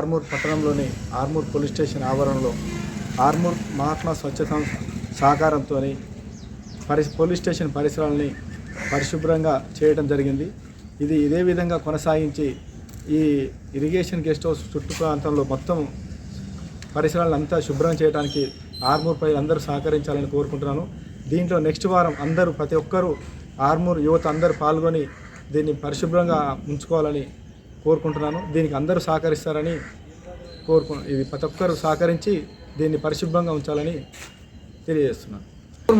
ఆర్మూర్ పట్టణంలోని Armoor police station ఆవరణలో ఆర్మూర్ మహాత్మా స్వచ్ఛత సహకారంతో పోలీస్ స్టేషన్ పరిసరాలని పరిశుభ్రంగా చేయడం జరిగింది. ఇదే విధంగా కొనసాగించి ఈ ఇరిగేషన్ గెస్ట్ హౌస్ చుట్టూ ప్రాంతంలో మొత్తం పరిసరాలంతా శుభ్రం చేయడానికి ఆర్మూర్ ప్రజలందరూ సహకరించాలని కోరుకుంటున్నాను. దీంట్లో నెక్స్ట్ వారం అందరూ ప్రతి ఒక్కరూ ఆర్మూర్ యువత అందరూ పాల్గొని దీన్ని పరిశుభ్రంగా ఉంచుకోవాలని కోరుకుంటున్నాను. దీనికి అందరూ సహకరిస్తారని ఇది ప్రతి ఒక్కరూ సహకరించి దీన్ని పరిశుభ్రంగా ఉంచాలని తెలియజేస్తున్నాను.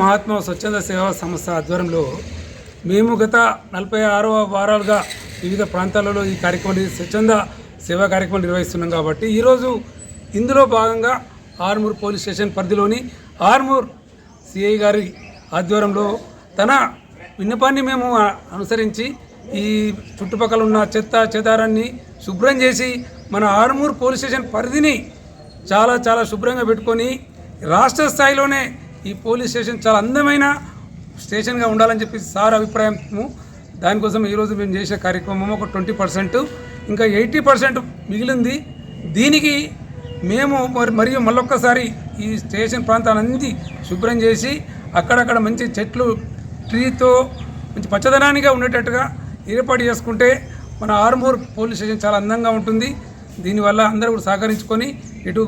మహాత్మా స్వచ్ఛంద సేవా సంస్థ ఆధ్వర్యంలో మేము గత 46వ వారాలుగా వివిధ ప్రాంతాలలో ఈ కార్యక్రమాలు స్వచ్ఛంద సేవా కార్యక్రమాలు నిర్వహిస్తున్నాం. కాబట్టి ఈరోజు ఇందులో భాగంగా ఆర్మూర్ పోలీస్ స్టేషన్ పరిధిలోని ఆర్మూర్ సిఐ గారి ఆధ్వర్యంలో తన విన్నపాన్ని మేము అనుసరించి ఈ చుట్టుపక్కల ఉన్న చెదారాన్ని శుభ్రం చేసి మన ఆర్మూర్ పోలీస్ స్టేషన్ పరిధిని చాలా శుభ్రంగా పెట్టుకొని రాష్ట్ర స్థాయిలోనే ఈ పోలీస్ స్టేషన్ చాలా అందమైన స్టేషన్గా ఉండాలని చెప్పి సార్ అభిప్రాయము. దానికోసం ఈరోజు మేము చేసే కార్యక్రమం ఒక 20%, ఇంకా 80% మిగిలింది. దీనికి మేము మరియు మళ్ళొక్కసారి ఈ స్టేషన్ ప్రాంతాలన్నీ శుభ్రం చేసి అక్కడక్కడ మంచి చెట్లు ట్రీతో మంచి పచ్చదనానిగా ఉండేటట్టుగా ఏర్పాటు చేసుకుంటే మన ఆర్మూర్ పోలీస్ స్టేషన్ చాలా అందంగా ఉంటుంది. దీనివల్ల అందరూ కూడా సహకరించుకొని ఇటు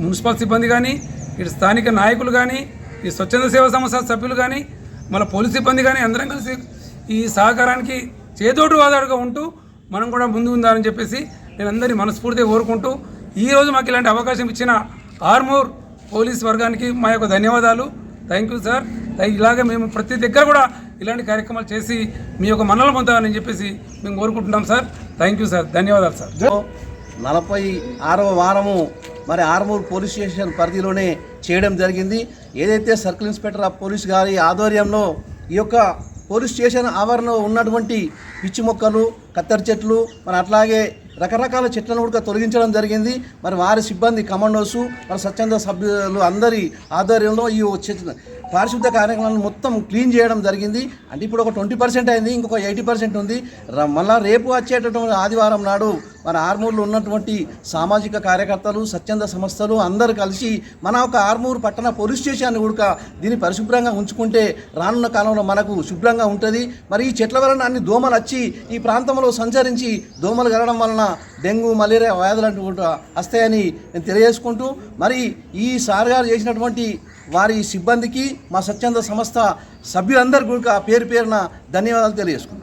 మున్సిపల్ సిబ్బంది కానీ, ఇటు స్థానిక నాయకులు కానీ, ఈ స్వచ్ఛంద సేవా సంస్థ సభ్యులు కానీ, మన పోలీస్ సిబ్బంది కానీ అందరం కలిసి ఈ సహకారానికి చేదోడు వాదోడుగా ఉంటూ మనం కూడా ముందు ఉండాలని చెప్పేసి నేను అందరినీ మనస్ఫూర్తిగా కోరుకుంటూ ఈరోజు మాకు ఇలాంటి అవకాశం ఇచ్చిన ఆర్మూర్ పోలీస్ వర్గానికి మా యొక్క ధన్యవాదాలు. Thank you sir. ఇలాగే మేము ప్రతి దగ్గర కూడా ఇలాంటి కార్యక్రమాలు చేసి మీ యొక్క మన్నలు పొందాలని చెప్పేసి మేము కోరుకుంటున్నాం సార్. Thank you sir. ధన్యవాదాలు సార్. 46వ వారము మరి ఆర్మూర్ పోలీస్ స్టేషన్ పరిధిలోనే చేయడం జరిగింది. ఏదైతే సర్కిల్ ఇన్స్పెక్టర్ ఆఫ్ పోలీస్ గారి ఆధ్వర్యంలో ఈ యొక్క పోలీస్ స్టేషన్ ఆవరణలో ఉన్నటువంటి పిచ్చి మొక్కలు, కత్తెర చెట్లు, మరి అట్లాగే రకరకాల చెట్లను కూడా తొలగించడం జరిగింది. మరి వారి సిబ్బంది, కమాండోసు, మరి స్వచ్ఛంద సభ్యులు అందరి ఆధ్వర్యంలో ఈ పారిశుద్ధ కార్యక్రమాలను మొత్తం క్లీన్ చేయడం జరిగింది. అంటే ఇప్పుడు ఒక 20% అయింది, ఇంకొక 80% ఉంది. మళ్ళీ రేపు వచ్చేటటువంటి ఆదివారం నాడు మన ఆర్మూర్లో ఉన్నటువంటి సామాజిక కార్యకర్తలు, స్వచ్ఛంద సంస్థలు అందరూ కలిసి మన ఒక ఆర్మూర్ పట్టణ పోలీస్ స్టేషన్ని కూడా దీన్ని పరిశుభ్రంగా ఉంచుకుంటే రానున్న కాలంలో మనకు శుభ్రంగా ఉంటుంది. మరి ఈ చెట్ల వలన అన్ని దోమలు వచ్చి ఈ ప్రాంతంలో సంచరించి దోమలు కలగడం వలన డెంగ్యూ, మలేరియా వ్యాధులు అంటూ వస్తాయని నేను తెలియజేసుకుంటూ, మరి ఈ సార్ గారు చేసినటువంటి వారి సిబ్బందికి, మా స్వచ్ఛంద సంస్థ సభ్యులందరికీ కూడా పేరున ధన్యవాదాలు తెలియజేసుకుంటాం.